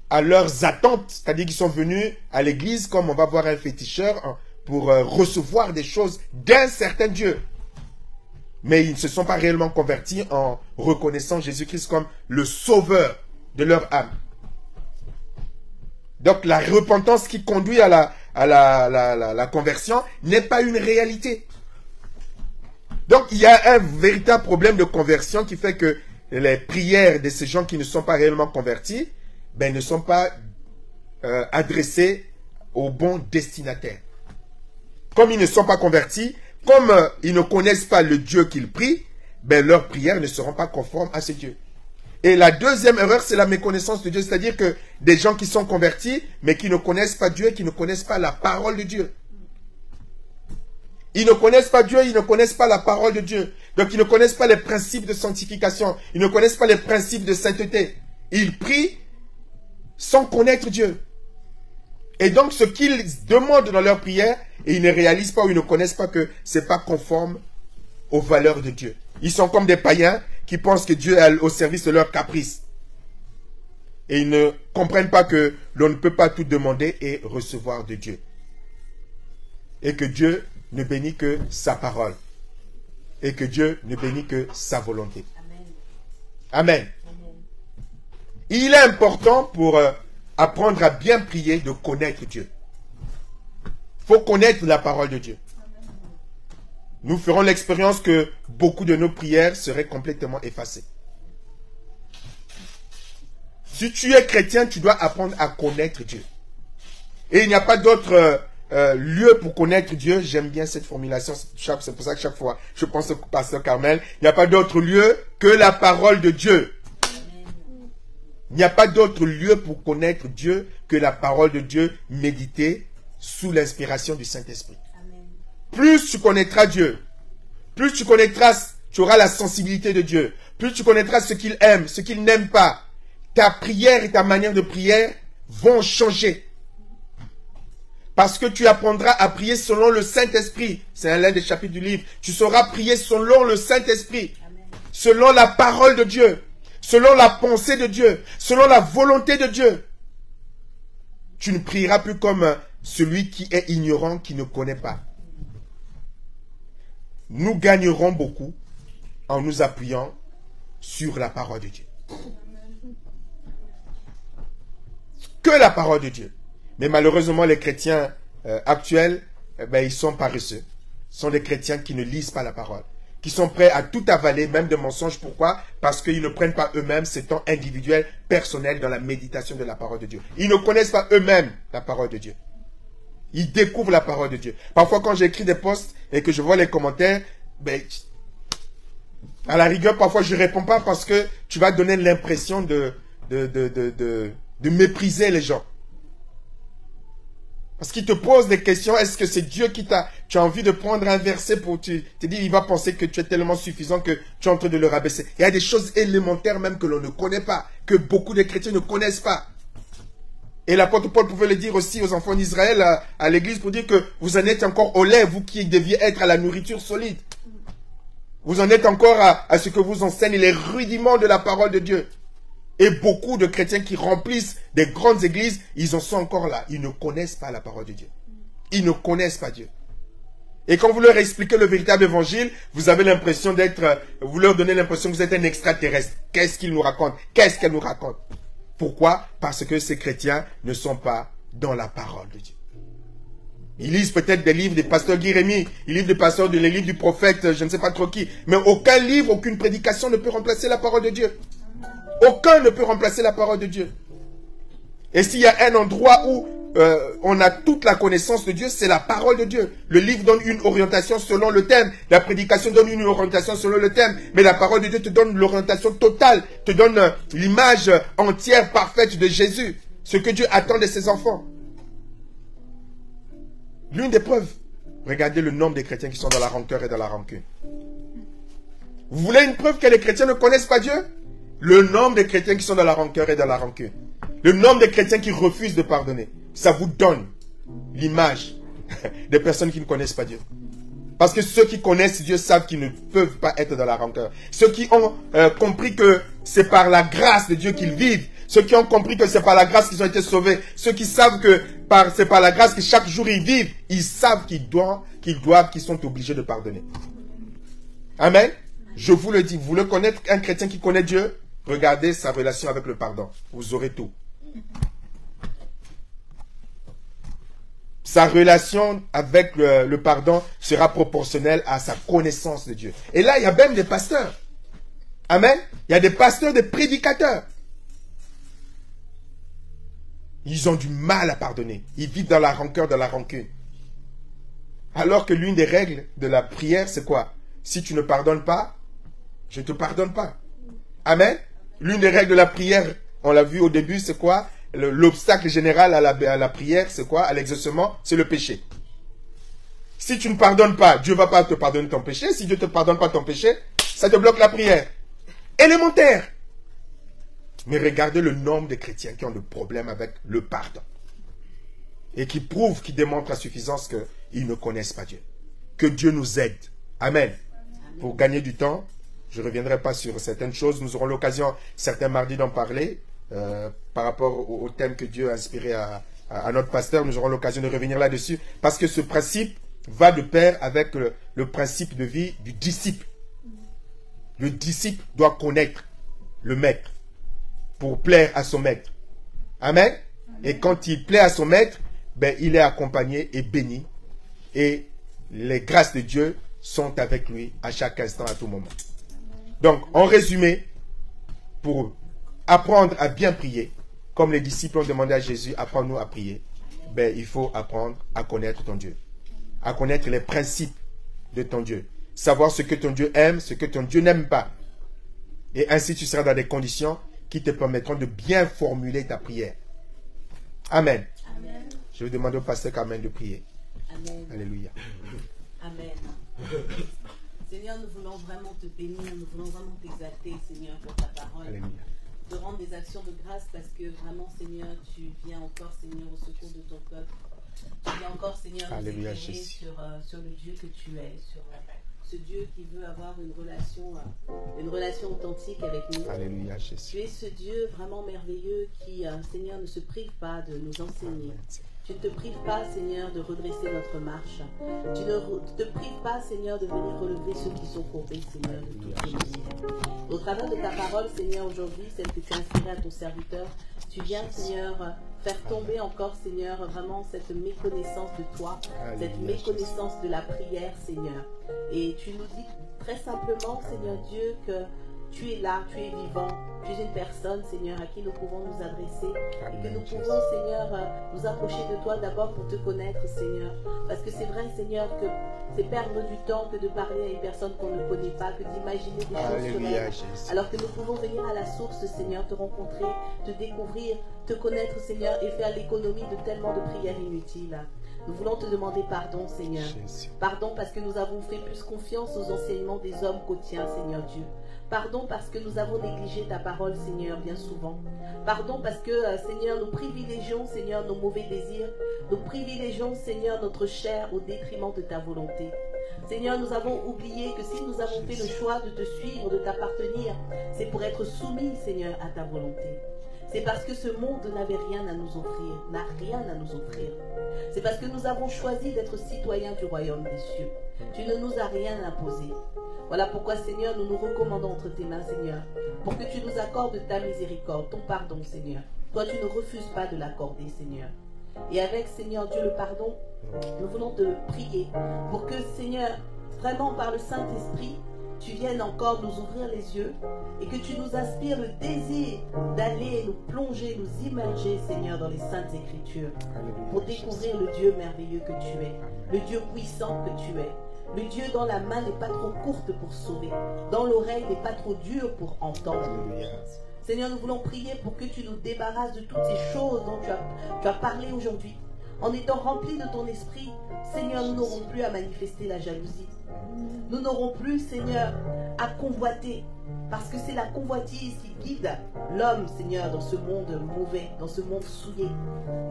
[SPEAKER 1] à leurs attentes, c'est-à-dire qu'ils sont venus à l'église comme on va voir un féticheur pour recevoir des choses d'un certain Dieu. Mais ils ne se sont pas réellement convertis en reconnaissant Jésus-Christ comme le sauveur de leur âme. Donc la repentance qui conduit à la conversion n'est pas une réalité. Donc il y a un véritable problème de conversion qui fait que les prières de ces gens qui ne sont pas réellement convertis ne sont pas adressées au bon destinataire. Comme ils ne sont pas convertis, comme ils ne connaissent pas le Dieu qu'ils prient, leurs prières ne seront pas conformes à ce Dieu. Et la deuxième erreur, c'est la méconnaissance de Dieu. C'est-à-dire que des gens qui sont convertis, mais qui ne connaissent pas Dieu, qui ne connaissent pas la parole de Dieu. Ils ne connaissent pas Dieu, ils ne connaissent pas la parole de Dieu. Donc ils ne connaissent pas les principes de sanctification. Ils ne connaissent pas les principes de sainteté. Ils prient sans connaître Dieu. Et donc ce qu'ils demandent dans leur prière, et ils ne réalisent pas ou ils ne connaissent pas que ce n'est pas conforme aux valeurs de Dieu. Ils sont comme des païens qui pensent que Dieu est au service de leurs caprices. Et ils ne comprennent pas que l'on ne peut pas tout demander et recevoir de Dieu. Et que Dieu ne bénit que sa parole. Et que Dieu ne bénit que sa volonté. Amen. Amen. Il est important pour apprendre à bien prier de connaître Dieu. Il faut connaître la parole de Dieu. Nous ferons l'expérience que beaucoup de nos prières seraient complètement effacées. Si tu es chrétien, tu dois apprendre à connaître Dieu. Et il n'y a pas d'autre lieu pour connaître Dieu. J'aime bien cette formulation. C'est pour ça que chaque fois, je pense au pasteur Carmel. Il n'y a pas d'autre lieu que la parole de Dieu. Il n'y a pas d'autre lieu pour connaître Dieu que la parole de Dieu méditée sous l'inspiration du Saint-Esprit. Plus tu connaîtras Dieu, plus tu connaîtras, tu auras la sensibilité de Dieu, plus tu connaîtras ce qu'il aime, ce qu'il n'aime pas. Ta prière et ta manière de prière vont changer. Parce que tu apprendras à prier selon le Saint-Esprit. C'est l'un des chapitres du livre. Tu sauras prier selon le Saint-Esprit, selon la parole de Dieu, selon la pensée de Dieu, selon la volonté de Dieu. Tu ne prieras plus comme celui qui est ignorant, qui ne connaît pas. Nous gagnerons beaucoup en nous appuyant sur la parole de Dieu. Que la parole de Dieu. Mais malheureusement, les chrétiens actuels, ils sont paresseux. Ce sont des chrétiens qui ne lisent pas la parole, qui sont prêts à tout avaler, même de mensonges. Pourquoi? Parce qu'ils ne prennent pas eux-mêmes ce temps individuel, personnel dans la méditation de la parole de Dieu. Ils ne connaissent pas eux-mêmes la parole de Dieu. Ils découvrent la parole de Dieu. Parfois, quand j'écris des posts et que je vois les commentaires, à la rigueur, parfois, je ne réponds pas parce que tu vas donner l'impression de mépriser les gens. Parce qu'ils te posent des questions. Est-ce que c'est Dieu qui t'a... Tu as envie de prendre un verset pour te dire, il va penser que tu es tellement suffisant que tu es en train de le rabaisser. Il y a des choses élémentaires même que l'on ne connaît pas, que beaucoup de chrétiens ne connaissent pas. Et l'apôtre Paul pouvait le dire aussi aux enfants d'Israël à l'église pour dire que vous en êtes encore au lait, vous qui deviez être à la nourriture solide. Vous en êtes encore à ce que vous enseigne les rudiments de la parole de Dieu. Et beaucoup de chrétiens qui remplissent des grandes églises, ils en sont encore là. Ils ne connaissent pas la parole de Dieu. Ils ne connaissent pas Dieu. Et quand vous leur expliquez le véritable évangile, vous avez l'impression d'être... Vous leur donnez l'impression que vous êtes un extraterrestre. Qu'est-ce qu'ils nous racontent? Qu'est-ce qu'elle nous raconte? Pourquoi? Parce que ces chrétiens ne sont pas dans la parole de Dieu. Ils lisent peut-être des livres des pasteurs Guy-Rémy, ils lisent des pasteurs les livres du prophète, je ne sais pas trop qui. Mais aucun livre, aucune prédication ne peut remplacer la parole de Dieu. Aucun ne peut remplacer la parole de Dieu. Et s'il y a un endroit où on a toute la connaissance de Dieu, c'est la parole de Dieu. Le livre donne une orientation selon le thème. La prédication donne une orientation selon le thème. Mais la parole de Dieu te donne l'orientation totale, te donne l'image entière, parfaite de Jésus. Ce que Dieu attend de ses enfants. L'une des preuves, regardez le nombre des chrétiens qui sont dans la rancœur et dans la rancune. Vous voulez une preuve que les chrétiens ne connaissent pas Dieu? Le nombre des chrétiens qui sont dans la rancœur et dans la rancune. Le nombre de chrétiens qui refusent de pardonner. Ça vous donne l'image des personnes qui ne connaissent pas Dieu. Parce que ceux qui connaissent Dieu savent qu'ils ne peuvent pas être dans la rancœur. Ceux qui ont compris que c'est par la grâce de Dieu qu'ils vivent. Ceux qui ont compris que c'est par la grâce qu'ils ont été sauvés. Ceux qui savent que c'est par la grâce que chaque jour ils vivent. Ils savent qu'ils sont obligés de pardonner. Amen. Je vous le dis, vous voulez connaître un chrétien qui connaît Dieu? Regardez sa relation avec le pardon. Vous aurez tout. Sa relation avec le pardon sera proportionnelle à sa connaissance de Dieu. Et là, il y a même des pasteurs. Amen. Il y a des pasteurs, des prédicateurs. Ils ont du mal à pardonner. Ils vivent dans la rancœur, dans la rancune. Alors que l'une des règles de la prière, c'est quoi? Si tu ne pardonnes pas, je ne te pardonne pas. Amen. L'une des règles de la prière, on l'a vu au début, c'est quoi? L'obstacle général à la prière, c'est quoi? À l'exaucement, c'est le péché. Si tu ne pardonnes pas, Dieu ne va pas te pardonner ton péché. Si Dieu ne te pardonne pas ton péché, ça te bloque la prière. Élémentaire. Mais regardez le nombre de chrétiens qui ont des problèmes avec le pardon. Et qui prouvent, qui démontrent à suffisance qu'ils ne connaissent pas Dieu. Que Dieu nous aide. Amen. Pour gagner du temps, je ne reviendrai pas sur certaines choses. Nous aurons l'occasion, certains mardis, d'en parler. Par rapport au thème que Dieu a inspiré à notre pasteur. Nous aurons l'occasion de revenir là-dessus. Parce que ce principe va de pair avec le principe de vie du disciple. Le disciple doit connaître le maître pour plaire à son maître. Amen. Et quand il plaît à son maître, il est accompagné et béni. Et les grâces de Dieu sont avec lui à chaque instant, à tout moment. Donc, en résumé, pour apprendre à bien prier, comme les disciples ont demandé à Jésus, apprends-nous à prier. ben, il faut apprendre à connaître ton Dieu. À connaître les principes de ton Dieu. Savoir ce que ton Dieu aime, ce que ton Dieu n'aime pas. Et ainsi, tu seras dans des conditions qui te permettront de bien formuler ta prière. Amen.
[SPEAKER 2] Amen.
[SPEAKER 1] Je vais demander au pasteur Carmen de prier.
[SPEAKER 2] Amen.
[SPEAKER 1] Alléluia.
[SPEAKER 2] Amen. Seigneur, nous voulons vraiment te bénir, nous voulons vraiment t'exalter, Seigneur, pour ta parole.
[SPEAKER 1] Alléluia.
[SPEAKER 2] Te rendre des actions de grâce parce que vraiment, Seigneur, tu viens encore, Seigneur, au secours de ton peuple. Tu viens encore, Seigneur, nous
[SPEAKER 1] Alléluia,
[SPEAKER 2] éclairer
[SPEAKER 1] Jésus.
[SPEAKER 2] sur le Dieu que tu es, sur ce Dieu qui veut avoir une relation authentique avec nous.
[SPEAKER 1] Alléluia,
[SPEAKER 2] Tu
[SPEAKER 1] Jésus.
[SPEAKER 2] es ce Dieu vraiment merveilleux qui, Seigneur, ne se prive pas de nous enseigner. Tu ne te prives pas, Seigneur, de redresser notre marche. Tu ne te prives pas, Seigneur, de venir relever ceux qui sont courbés, Seigneur, de toutes les manières. Au travers de ta parole, Seigneur, aujourd'hui, celle que tu as inspirée à ton serviteur, tu viens, Seigneur, faire tomber encore, Seigneur, vraiment cette méconnaissance de toi, cette méconnaissance de la prière, Seigneur. Et tu nous dis très simplement, Seigneur Dieu, que tu es là, tu es vivant, tu es une personne, Seigneur, à qui nous pouvons nous adresser et que nous pouvons, Seigneur, nous approcher de toi d'abord pour te connaître, Seigneur. Parce que c'est vrai, Seigneur, que c'est perdre du temps que de parler à une personne qu'on ne connaît pas, que d'imaginer des choses sur elle. Alors que nous pouvons venir à la source, Seigneur, te rencontrer, te découvrir, te connaître, Seigneur, et faire l'économie de tellement de prières inutiles. Nous voulons te demander pardon, Seigneur. Pardon parce que nous avons fait plus confiance aux enseignements des hommes qu'aux tiens, Seigneur Dieu. Pardon parce que nous avons négligé ta parole, Seigneur, bien souvent. Pardon parce que, Seigneur, nous privilégions, Seigneur, nos mauvais désirs. Nous privilégions, Seigneur, notre chair au détriment de ta volonté. Seigneur, nous avons oublié que si nous avons fait le choix de te suivre, de t'appartenir, c'est pour être soumis, Seigneur, à ta volonté. C'est parce que ce monde n'avait rien à nous offrir, n'a rien à nous offrir. C'est parce que nous avons choisi d'être citoyens du royaume des cieux. Tu ne nous as rien imposé. Voilà pourquoi, Seigneur, nous nous recommandons entre tes mains, Seigneur, pour que tu nous accordes ta miséricorde, ton pardon, Seigneur. Toi, tu ne refuses pas de l'accorder, Seigneur. Et avec, Seigneur Dieu, le pardon, nous voulons te prier pour que, Seigneur, vraiment par le Saint-Esprit, tu viennes encore nous ouvrir les yeux et que tu nous inspires le désir d'aller nous plonger, nous immerger, Seigneur, dans les Saintes Écritures pour découvrir le Dieu merveilleux que tu es, le Dieu puissant que tu es, le Dieu dont la main n'est pas trop courte pour sauver, dont l'oreille n'est pas trop dure pour entendre. Seigneur, nous voulons prier pour que tu nous débarrasses de toutes ces choses dont tu as parlé aujourd'hui. En étant remplis de ton esprit, Seigneur, nous n'aurons plus à manifester la jalousie. Nous n'aurons plus, Seigneur, à convoiter, parce que c'est la convoitise qui guide l'homme, Seigneur, dans ce monde mauvais, dans ce monde souillé.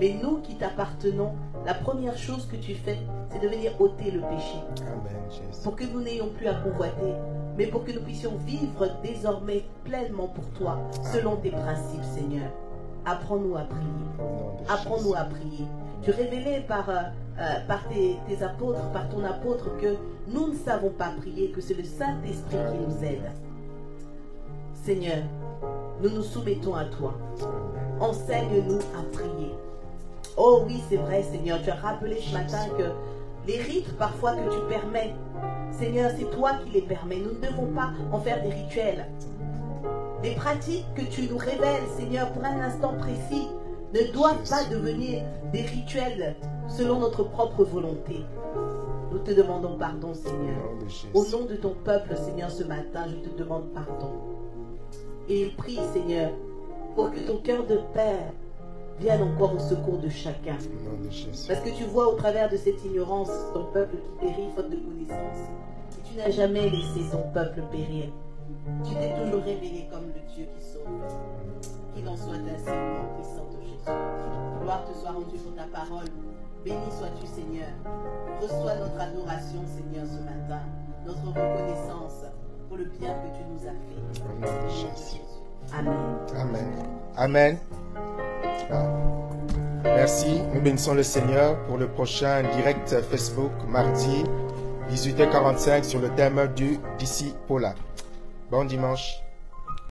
[SPEAKER 2] Mais nous qui t'appartenons, la première chose que tu fais, c'est de venir ôter le péché.
[SPEAKER 1] Amen, Jésus.
[SPEAKER 2] Pour que nous n'ayons plus à convoiter, mais pour que nous puissions vivre désormais pleinement pour toi, selon tes principes, Seigneur. Apprends-nous à prier. Apprends-nous à prier. Tu révélais par tes apôtres, par ton apôtre, que nous ne savons pas prier, que c'est le Saint-Esprit qui nous aide. Seigneur, nous nous soumettons à toi. Enseigne-nous à prier. Oh oui, c'est vrai, Seigneur. Tu as rappelé ce matin que les rites parfois que tu permets, Seigneur, c'est toi qui les permets. Nous ne devons pas en faire des rituels. Les pratiques que tu nous révèles, Seigneur, pour un instant précis, ne doivent pas devenir des rituels selon notre propre volonté. Nous te demandons pardon, Seigneur. Au nom de ton peuple, Seigneur, ce matin, je te demande pardon. Et il prie, Seigneur, pour que ton cœur de Père vienne encore au secours de chacun. Parce que tu vois au travers de cette ignorance ton peuple qui périt faute de connaissance. Et tu n'as jamais laissé ton peuple périr. Tu t'es toujours révélé comme le Dieu qui sauve. Qu'il en soit ainsi au nom puissant de Jésus. Gloire te soit rendue pour ta parole. Béni sois-tu, Seigneur. Reçois notre adoration, Seigneur, ce matin. Notre reconnaissance pour le bien que tu nous as fait. Au nom de Jésus. Amen.
[SPEAKER 1] Amen. Amen. Merci. Nous bénissons le Seigneur pour le prochain direct Facebook mardi 18h45 sur le thème du disciple. Bon dimanche.